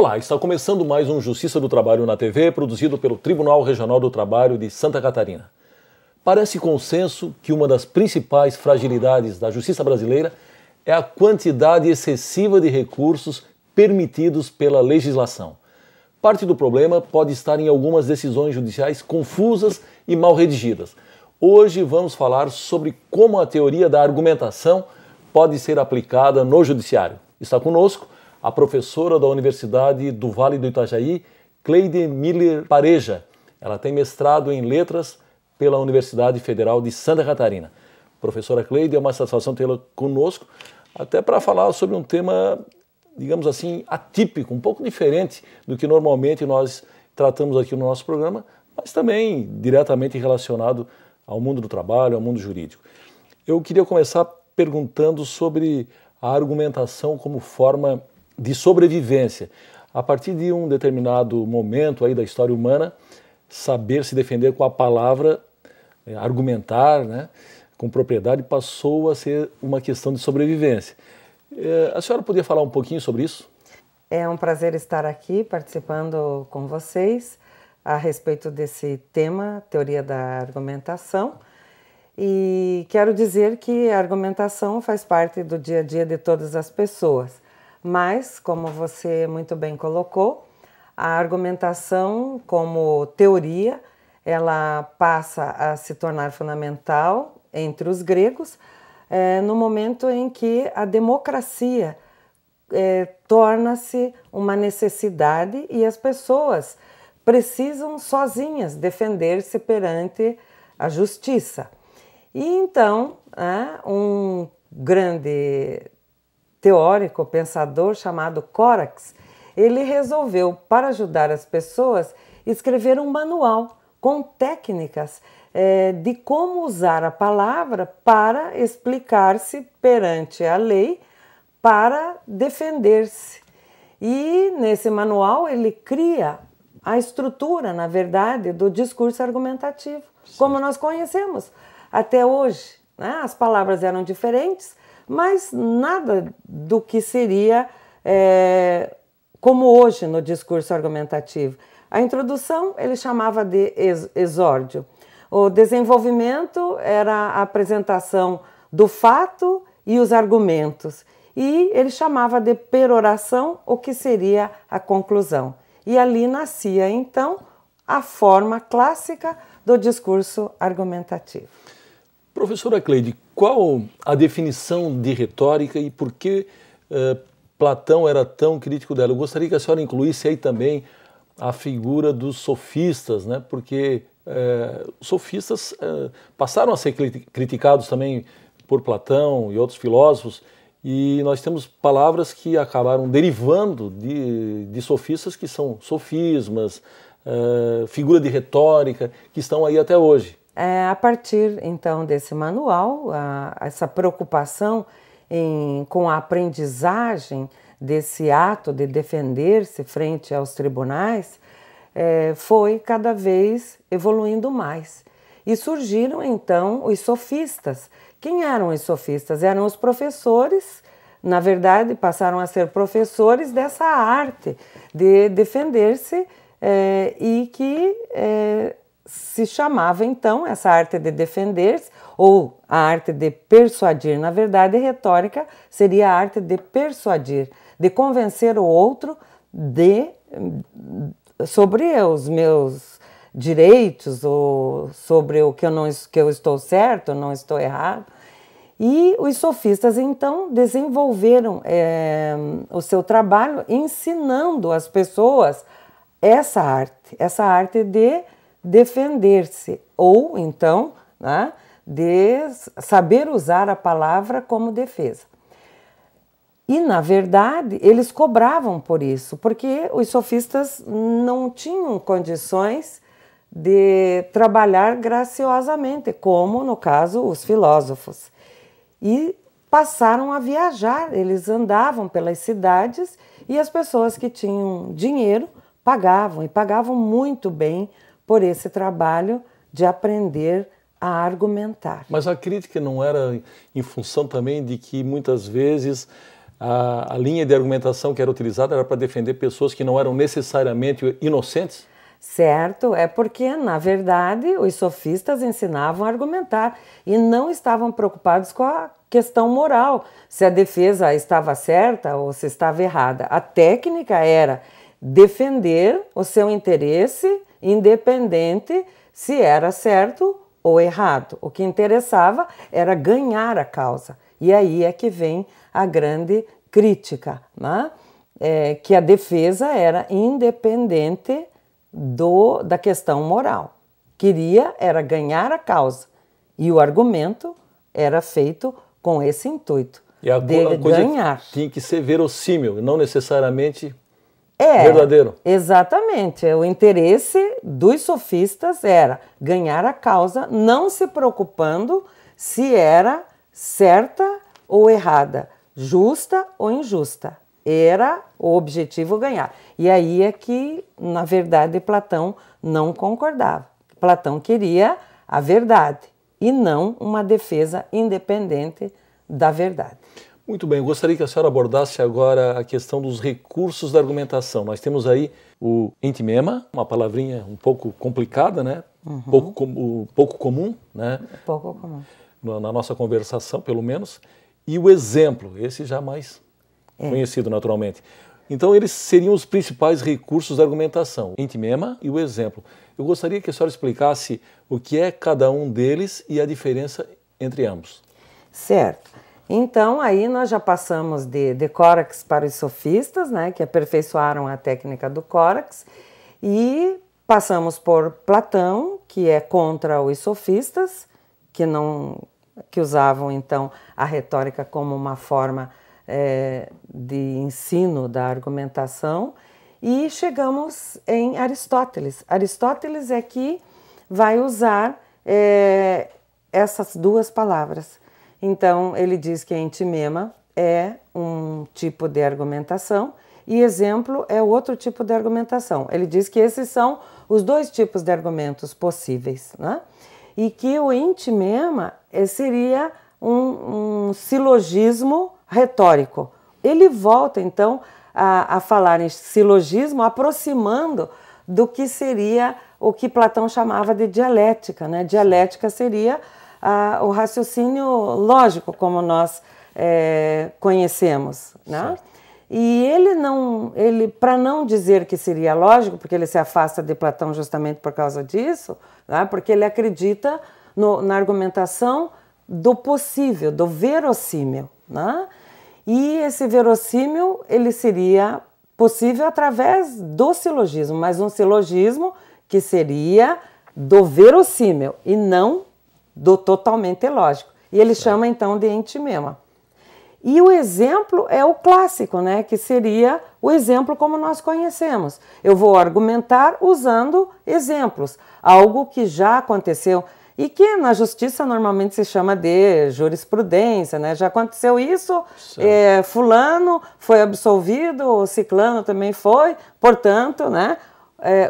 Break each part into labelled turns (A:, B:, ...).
A: Olá, está começando mais um Justiça do Trabalho na TV, produzido pelo Tribunal Regional do Trabalho de Santa Catarina. Parece consenso que uma das principais fragilidades da justiça brasileira é a quantidade excessiva de recursos permitidos pela legislação. Parte do problema pode estar em algumas decisões judiciais confusas e mal redigidas. Hoje vamos falar sobre como a teoria da argumentação pode ser aplicada no judiciário. Está conosco a professora da Universidade do Vale do Itajaí, Cleide Miller Pareja. Ela tem mestrado em Letras pela Universidade Federal de Santa Catarina. Professora Cleide, é uma satisfação tê-la conosco, até para falar sobre um tema, digamos assim, atípico, um pouco diferente do que normalmente nós tratamos aqui no nosso programa, mas também diretamente relacionado ao mundo do trabalho, ao mundo jurídico. Eu queria começar perguntando sobre a argumentação como forma de sobrevivência. A partir de um determinado momento aí da história humana, saber se defender com a palavra, argumentar, né, com propriedade, passou a ser uma questão de sobrevivência. A senhora podia falar um pouquinho sobre isso?
B: É um prazer estar aqui participando com vocês a respeito desse tema, teoria da argumentação. E quero dizer que a argumentação faz parte do dia a dia de todas as pessoas. Mas, como você muito bem colocou, a argumentação como teoria, ela passa a se tornar fundamental entre os gregos no momento em que a democracia torna-se uma necessidade e as pessoas precisam sozinhas defender-se perante a justiça. E então, um grande teórico, pensador chamado Corax, ele resolveu, para ajudar as pessoas, escrever um manual com técnicas de como usar a palavra para explicar-se perante a lei, para defender-se. E nesse manual ele cria a estrutura, na verdade, do discurso argumentativo, como nós conhecemos até hoje, né? As palavras eram diferentes, mas nada do que seria como hoje no discurso argumentativo. A introdução ele chamava de exórdio. O desenvolvimento era a apresentação do fato e os argumentos. E ele chamava de peroração, o que seria a conclusão. E ali nascia, então, a forma clássica do discurso argumentativo.
A: Professora Cleide, qual a definição de retórica e por que Platão era tão crítico dela? Eu gostaria que a senhora incluísse aí também a figura dos sofistas, né? Porque os sofistas passaram a ser criticados também por Platão e outros filósofos, e nós temos palavras que acabaram derivando de sofistas, que são sofismas, figura de retórica, que estão aí até hoje.
B: A partir, então, desse manual, essa preocupação com a aprendizagem desse ato de defender-se frente aos tribunais foi cada vez evoluindo mais. E surgiram, então, os sofistas. Quem eram os sofistas? Eram os professores, na verdade, passaram a ser professores dessa arte de defender-se e que se chamava, então, essa arte de defender-se, ou a arte de persuadir. Na verdade, retórica seria a arte de persuadir, de convencer o outro sobre os meus direitos, ou sobre o que eu estou certo, não estou errado. E os sofistas, então, desenvolveram o seu trabalho ensinando as pessoas essa arte de defender-se, ou então, né, de saber usar a palavra como defesa. E, na verdade, eles cobravam por isso, porque os sofistas não tinham condições de trabalhar graciosamente, como, no caso, os filósofos. E passaram a viajar, eles andavam pelas cidades e as pessoas que tinham dinheiro pagavam, e pagavam muito bem por esse trabalho de aprender a argumentar.
A: Mas a crítica não era em função também de que muitas vezes a linha de argumentação que era utilizada era para defender pessoas que não eram necessariamente inocentes?
B: Certo, é porque, na verdade, os sofistas ensinavam a argumentar e não estavam preocupados com a questão moral, se a defesa estava certa ou se estava errada. A técnica era defender o seu interesse, independente se era certo ou errado. O que interessava era ganhar a causa. E aí é que vem a grande crítica, né? Que a defesa era independente da questão moral. Queria era ganhar a causa. E o argumento era feito com esse intuito, de ganhar.
A: Tinha que ser verossímil, não necessariamente verdadeiro.
B: Exatamente. O interesse dos sofistas era ganhar a causa, não se preocupando se era certa ou errada, justa ou injusta. Era o objetivo ganhar. E aí é que, na verdade, Platão não concordava. Platão queria a verdade e não uma defesa independente da verdade.
A: Muito bem, eu gostaria que a senhora abordasse agora a questão dos recursos da argumentação. Nós temos aí o entimema, uma palavrinha um pouco complicada, né? Pouco comum, né?
B: Pouco comum.
A: Na nossa conversação, pelo menos. E o exemplo, esse já mais conhecido naturalmente. Então, eles seriam os principais recursos da argumentação, o entimema e o exemplo. Eu gostaria que a senhora explicasse o que é cada um deles e a diferença entre ambos.
B: Certo. Então, aí nós já passamos de córax para os sofistas, né, que aperfeiçoaram a técnica do córax, e passamos por Platão, que é contra os sofistas, que usavam, então, a retórica como uma forma de ensino da argumentação, e chegamos em Aristóteles. Aristóteles é que vai usar essas duas palavras. Então, ele diz que entimema é um tipo de argumentação e exemplo é outro tipo de argumentação. Ele diz que esses são os dois tipos de argumentos possíveis, né? E que o entimema seria um silogismo retórico. Ele volta, então, a falar em silogismo, aproximando do que seria o que Platão chamava de dialética, né? Dialética seria o raciocínio lógico, como nós conhecemos, né? E ele para não dizer que seria lógico, porque ele se afasta de Platão justamente por causa disso, né? Porque ele acredita na argumentação do possível, do verossímil, né? E esse verossímil, ele seria possível através do silogismo, mas um silogismo que seria do verossímil e não do totalmente lógico. E ele chama então de entimema. E o exemplo é o clássico, né? Que seria o exemplo como nós conhecemos. Eu vou argumentar usando exemplos, algo que já aconteceu e que na justiça normalmente se chama de jurisprudência, né? Já aconteceu isso, fulano foi absolvido, ciclano também foi, portanto, né?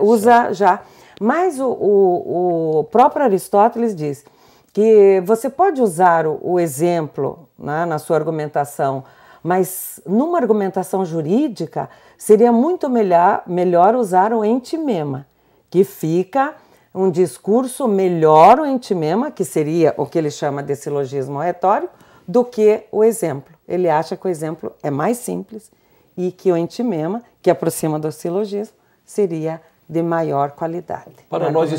B: Usa já. Mas o próprio Aristóteles diz que você pode usar o exemplo, né, na sua argumentação, mas numa argumentação jurídica seria muito melhor usar o entimema, que fica um discurso melhor, o entimema, que seria o que ele chama de silogismo retórico, do que o exemplo. Ele acha que o exemplo é mais simples e que o entimema, que aproxima do silogismo, seria de maior qualidade.
A: Para nós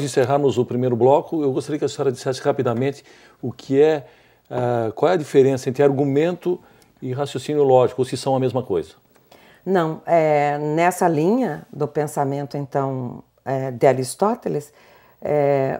A: encerrarmos o primeiro bloco, eu gostaria que a senhora dissesse rapidamente qual é a diferença entre argumento e raciocínio lógico, ou se são a mesma coisa.
B: Não, nessa linha do pensamento, então, de Aristóteles,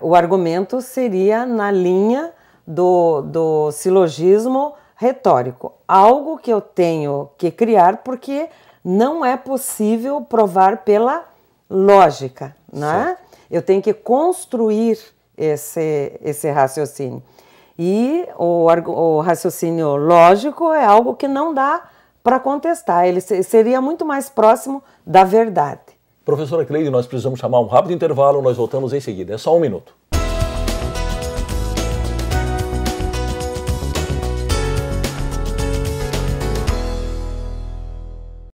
B: o argumento seria na linha do silogismo retórico, algo que eu tenho que criar porque não é possível provar pela lógica, né? Eu tenho que construir esse raciocínio. E o raciocínio lógico é algo que não dá para contestar, ele seria muito mais próximo da verdade.
A: Professora Cleide, nós precisamos chamar um rápido intervalo, nós voltamos em seguida, é só um minuto.